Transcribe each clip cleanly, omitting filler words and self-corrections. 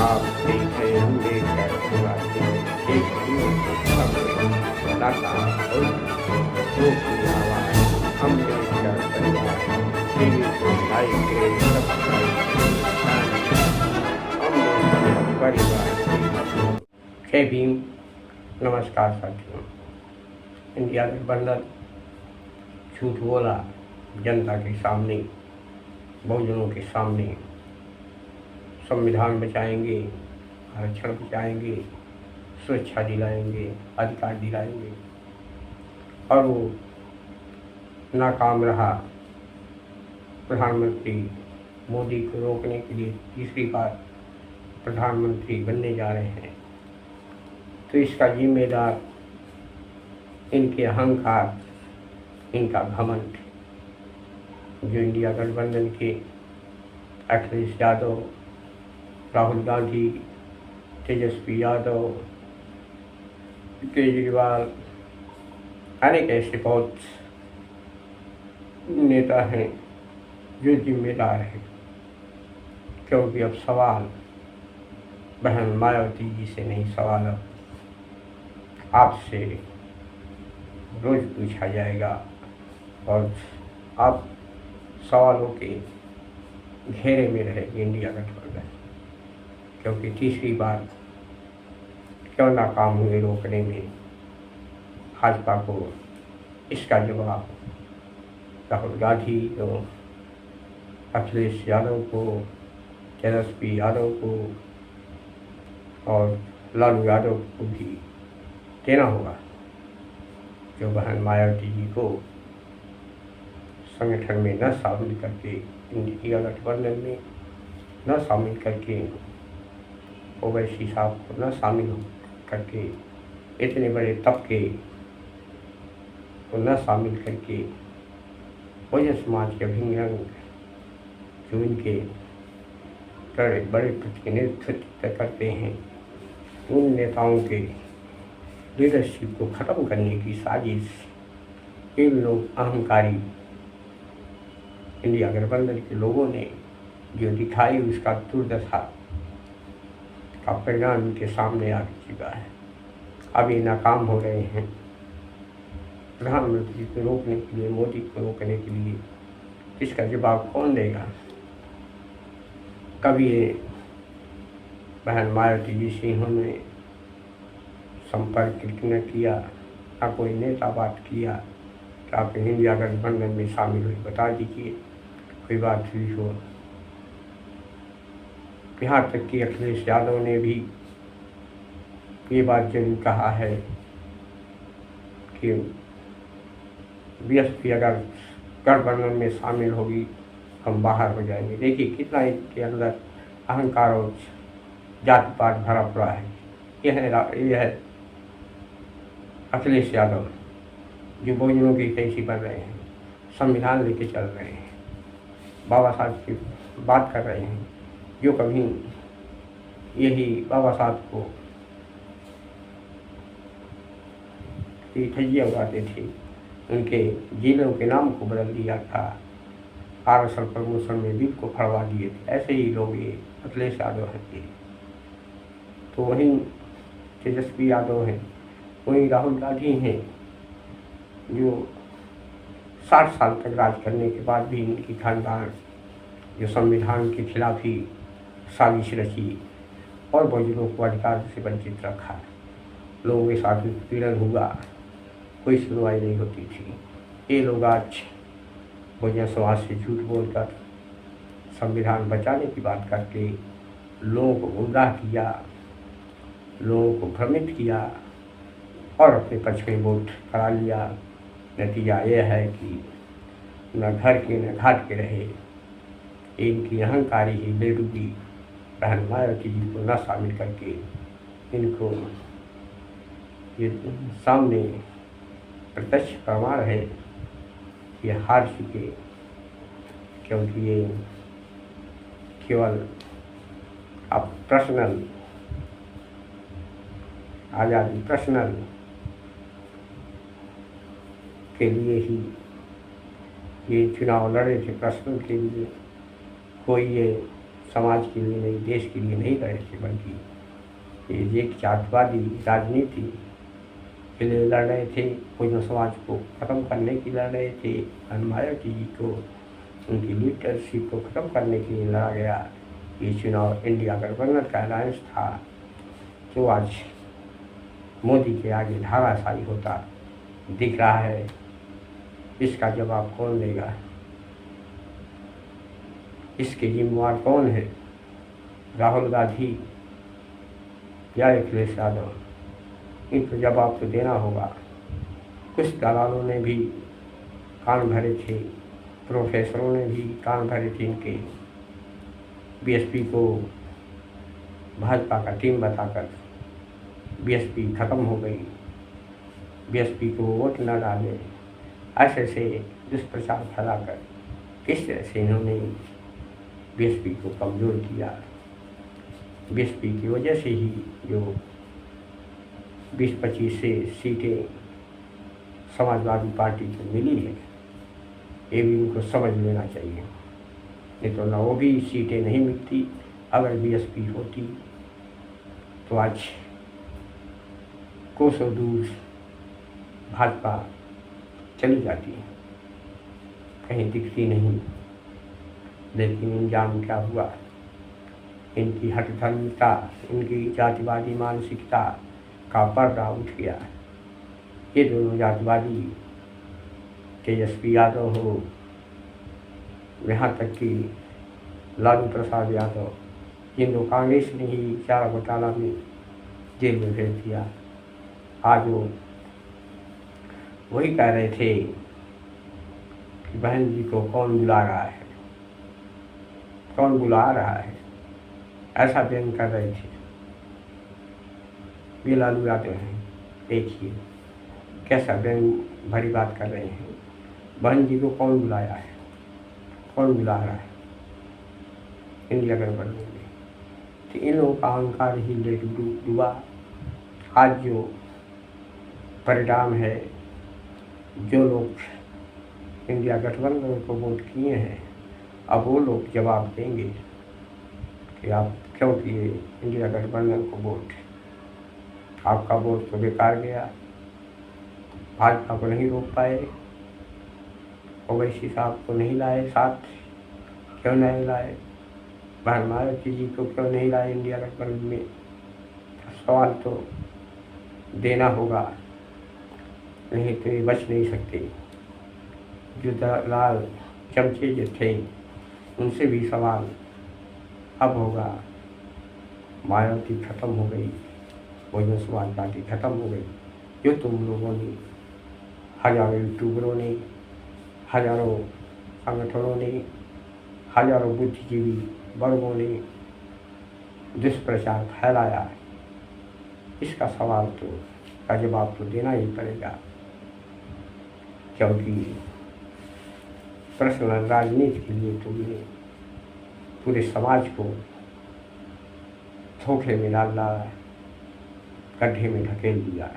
आप देख रहे होंगे एक नाकाम और दो की आवाज़ अम्बेडकर परिवार टीवी को लाइक करें, सब्सक्राइब अम्बेडकर परिवार। जय भीम। नमस्कार साथियों। इंडिया गठबंधन झूठ बोला जनता के सामने, बहुजनों के सामने। संविधान बचाएंगे, आरक्षण बचाएंगे, सुरक्षा दिलाएंगे, अधिकार दिलाएंगे, और वो नाकाम रहा। प्रधानमंत्री मोदी को रोकने के लिए तीसरी बार प्रधानमंत्री बनने जा रहे हैं, तो इसका जिम्मेदार इनके अहंकार, इनका घमंड, जो इंडिया गठबंधन के अखिलेश यादव, राहुल गांधी, तेजस्वी यादव, केजरीवाल, अनेक ऐसे बहुत नेता हैं जो जिम्मेदार हैं। क्योंकि अब सवाल बहन मायावती जी से नहीं, सवाल अब आपसे रोज पूछा जाएगा, और आप सवालों के घेरे में रहेगी इंडिया गठबंधन। क्योंकि तीसरी बार क्यों नाकाम हुए रोकने में भाजपा को, इसका जवाब राहुल गांधी को, अखिलेश यादव को, तेजस्वी यादव को और लालू यादव को भी देना होगा, जो बहन मायावती जी को संगठन में न शामिल करके, इंडिया गठबंधन में न शामिल करके, ओवैसी साहब को न शामिल करके, इतने बड़े तबके को न शामिल करके, बहुजन समाज के अभिन्न अंग जो इनके बड़े प्रतिनिधित्व करते हैं, उन नेताओं के लीडरशिप को ख़त्म करने की साजिश इन लोग अहंकारी इंडिया गठबंधन के लोगों ने जो दिखाई, उसका दुर्दशा का परिणाम इनके सामने आ चुका है। अब ये नाकाम हो रहे हैं। प्रधानमंत्री को रोकने के लिए, मोदी को रोकने के लिए इसका जवाब कौन देगा? कभी ये बहन मायावती जी से इन्होंने संपर्क न किया, ना कोई नेता बात किया कि आप इंडिया गठबंधन में शामिल हुए, बता दीजिए, कोई बात हुई हो। यहाँ तक कि अखिलेश यादव ने भी ये बात जरूर कहा है कि बीएसपी अगर गठबंधन में शामिल होगी, हम बाहर हो जाएंगे। देखिए कितना इनके अंदर अहंकार और जाति पात भरा पड़ा है। यह है अखिलेश यादव, जो बहुजनों की कैसी बन रहे हैं, संविधान लेके चल रहे हैं, बाबा साहब की बात कर रहे हैं, जो कभी यही बाबा साहब को ठगिया उड़ाते थे, उनके जिलों के नाम को बदल दिया था, आरक्षण प्रमोशन में बिल को फड़वा दिए थे। ऐसे ही लोग ये अखिलेश यादव हैं। तो वहीं तेजस्वी यादव हैं, वहीं राहुल गांधी हैं, जो 60 साल तक राज करने के बाद भी इनकी खानदान जो संविधान के खिलाफ ही साजिश रची और बहुजनों को अधिकार से वंचित रखा। लोगों के साथ उत्पीड़न हुआ, कोई सुनवाई नहीं होती थी। ये लोग आज बहुजन समाज से झूठ बोलकर संविधान बचाने की बात करके लोगों को गुमराह किया, लोगों को भ्रमित किया और अपने पक्ष में वोट करा लिया। नतीजा यह है कि न घर के न घाट के रहे। इनकी अहंकारी ही बेडूबी बहन मायावती जी को न शामिल करके इनको ये सामने प्रत्यक्ष प्रमाण है कि ये हार चुके, क्योंकि ये केवल अब पर्सनल आज़ादी, पर्सनल के लिए ही ये चुनाव लड़े थे, पर्सनल के लिए। कोई ये समाज के लिए नहीं, देश के लिए नहीं लड़े थे, बल्कि ये एक जातिवादी राजनीति के लिए लड़ रहे थे। बहुजन समाज को ख़त्म करने की लड़ रहे थे। मायावती जी को, उनकी लीडरशिप को ख़त्म करने के लिए लड़ा गया। ये चुनाव इंडिया गठबंधन का अलायंस था, जो आज मोदी के आगे धाराशायी होता दिख रहा है। इसका जवाब कौन देगा? इसके जिम्मेवार कौन है? राहुल गांधी या अखिलेश यादव? इनको जवाब तो देना होगा। कुछ दलालों ने भी कान भरे थे, प्रोफेसरों ने भी कान भरे थे इनके। बीएसपी को भाजपा का टीम बताकर बीएसपी खत्म हो गई, बीएसपी को वोट न डाले, ऐसे दुष्प्रचार फैलाकर किस तरह से इन्होंने बीएसपी को कमज़ोर किया। बीएसपी की वजह से ही जो 20-25 से सीटें समाजवादी पार्टी को मिली है, ये भी उनको समझ लेना चाहिए। नहीं तो ना वो भी सीटें नहीं मिलती। अगर बीएसपी होती तो आज कोसों दूर भाजपा चली जाती, कहीं दिखती नहीं। लेकिन अंजाम क्या हुआ? इनकी हठधर्मिता, इनकी जातिवादी मानसिकता का पर्दा उठ गया। ये दोनों जातिवादी, तेजस्वी यादव हो, यहाँ तक कि लालू प्रसाद यादव, जिनको कांग्रेस ने ही चारा घोटाला में जेल में भेज दिया, आज वो वही कह रहे थे कि बहन जी को कौन बुला रहा है, कौन बुला रहा है, ऐसा व्यंग कर रहे थे। ये लालू यादव हैं, देखिए कैसा व्यंग भरी बात कर रहे हैं। बहन जी को कौन बुलाया है, कौन बुला रहा है इंडिया गठबंधन में? तो इन लोगों का अहंकार ही लेट डूबा। आज जो परिणाम है, जो लोग इंडिया गठबंधन को वोट किए हैं, अब वो लोग जवाब देंगे कि आप क्यों किए इंडिया गठबंधन को वोट। आपका वोट तो बेकार गया, भाजपा को नहीं रोक पाए, ओवैसी साहब को नहीं लाए साथ, क्यों नहीं लाए? बहन मायावती जी को क्यों नहीं लाए इंडिया गठबंधन में? सवाल तो देना होगा, नहीं तो ये बच नहीं सकते। जो दलाल चमचे जो थे, उनसे भी सवाल अब होगा। मायावती खत्म हो गई, बहुजन समाज पार्टी खत्म हो गई। जो तुम लोगों ने, हजारों यूट्यूबरों ने, हजारों संगठनों ने, हजारों बुद्धिजीवी वर्गों ने दुष्प्रचार फैलाया, इसका सवाल तो का जवाब तो देना ही पड़ेगा। क्योंकि पर्सनल राजनीति के लिए तुमने पूरे समाज को धोखे में डाला, गड्ढे में ढकेल दिया।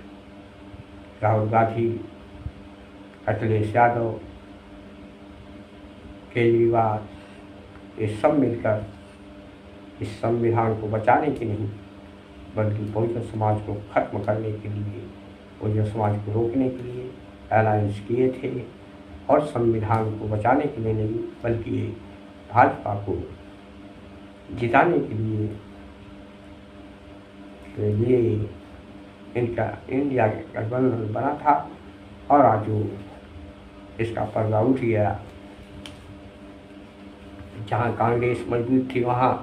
राहुल गांधी, अखिलेश यादव, केजरीवाल, ये सब मिलकर इस संविधान को बचाने के नहीं, बल्कि बहुजन समाज को खत्म करने के लिए, बहुजन समाज को रोकने के लिए अलायंस किए थे। और संविधान को बचाने के लिए नहीं, बल्कि भाजपा को जिताने के लिए ये इनका इंडिया गठबंधन बना था। और आज जो इसका पर्दा उठ गया, जहाँ कांग्रेस मजबूत थी वहाँ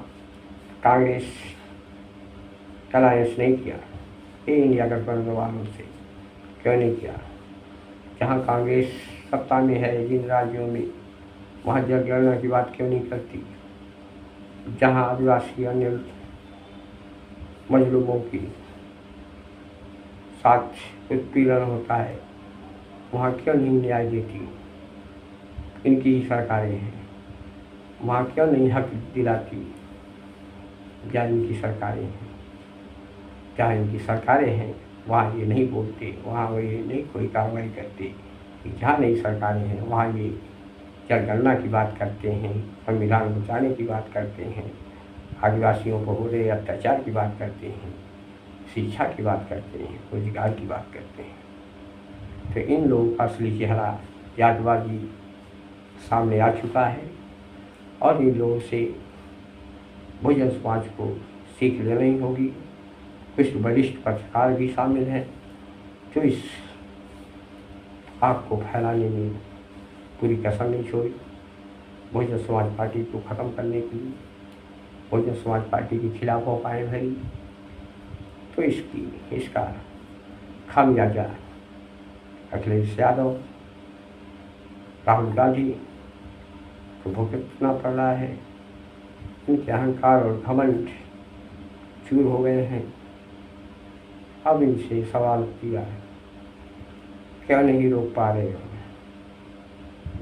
कांग्रेस अलायंस नहीं किया ये इंडिया गठबंधन वालों से। क्यों नहीं किया? जहाँ कांग्रेस सत्ता में है जिन राज्यों में, वहाँ जनगणना की बात क्यों नहीं करती? जहाँ आदिवासी अन्य मजलूमों की साथ उत्पीड़न होता है, वहाँ क्यों नहीं न्याय देती? इनकी ही सरकारें हैं, वहाँ क्यों नहीं हक दिलाती? जहाँ इनकी सरकारें हैं, जहाँ इनकी सरकारें हैं वहाँ ये नहीं बोलते, वहाँ ये नहीं कोई कार्रवाई करते। जहाँ नई सरकारें हैं वहाँ ये जनगणना की बात करते हैं, संविधान बचाने की बात करते हैं, आदिवासियों पर हो रहे अत्याचार की बात करते हैं, शिक्षा की बात करते हैं, रोजगार की बात करते हैं। तो इन लोगों का असली चेहरा जातवादी सामने आ चुका है और इन लोगों से बहुजन समाज को सीख लेनी होगी। कुछ वरिष्ठ पत्रकार भी शामिल हैं जो इस आग को फैलाने में पूरी कसर नहीं छोड़ी। बहुजन समाज पार्टी को ख़त्म करने के लिए बहुजन समाज पार्टी के खिलाफ अफवाहें भरी, तो इसका खामियाजा अखिलेश यादव, राहुल गांधी को भुगतना पड़ रहा है। इनके अहंकार और घमंड चूर हो गए हैं। अब इनसे सवाल किया है, क्यों नहीं रोक पा रहे हो?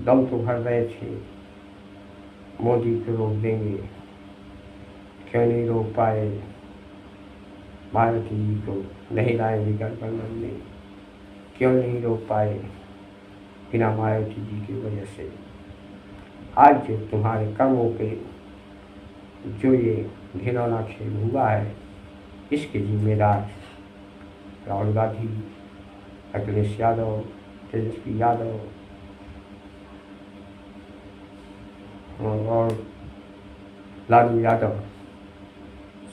दम तो भर रहे थे, मोदी को रोक देंगे, क्यों नहीं रोक पाए? मायावती जी को नहीं लाएंगे गठबंधन में, क्यों नहीं रोक पाए? बिना मायावती जी की वजह से आज जो तुम्हारे कर्मों पे जो ये घिनौना खेल हुआ है, इसके जिम्मेदार राहुल गांधी, अखिलेश यादव, तेजस्वी यादव और लालू यादव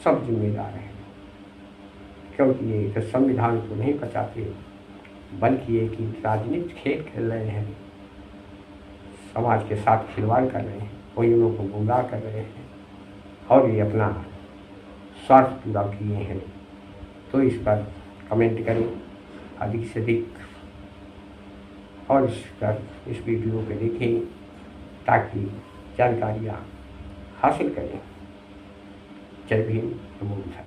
सब जिम्मेदार हैं। क्योंकि ये तो संविधान को नहीं बचाते, बल्कि एक राजनीतिक खेल खेल रहे हैं, समाज के साथ खिलवाड़ कर रहे हैं, बहुजनों को गुमराह कर रहे हैं और ये अपना स्वार्थ पूरा किए हैं। तो इस पर कमेंट करें अधिक से अधिक और इस वीडियो को देखें ताकि जानकारियाँ हासिल करें। जय भीम, नमो बुद्धाय।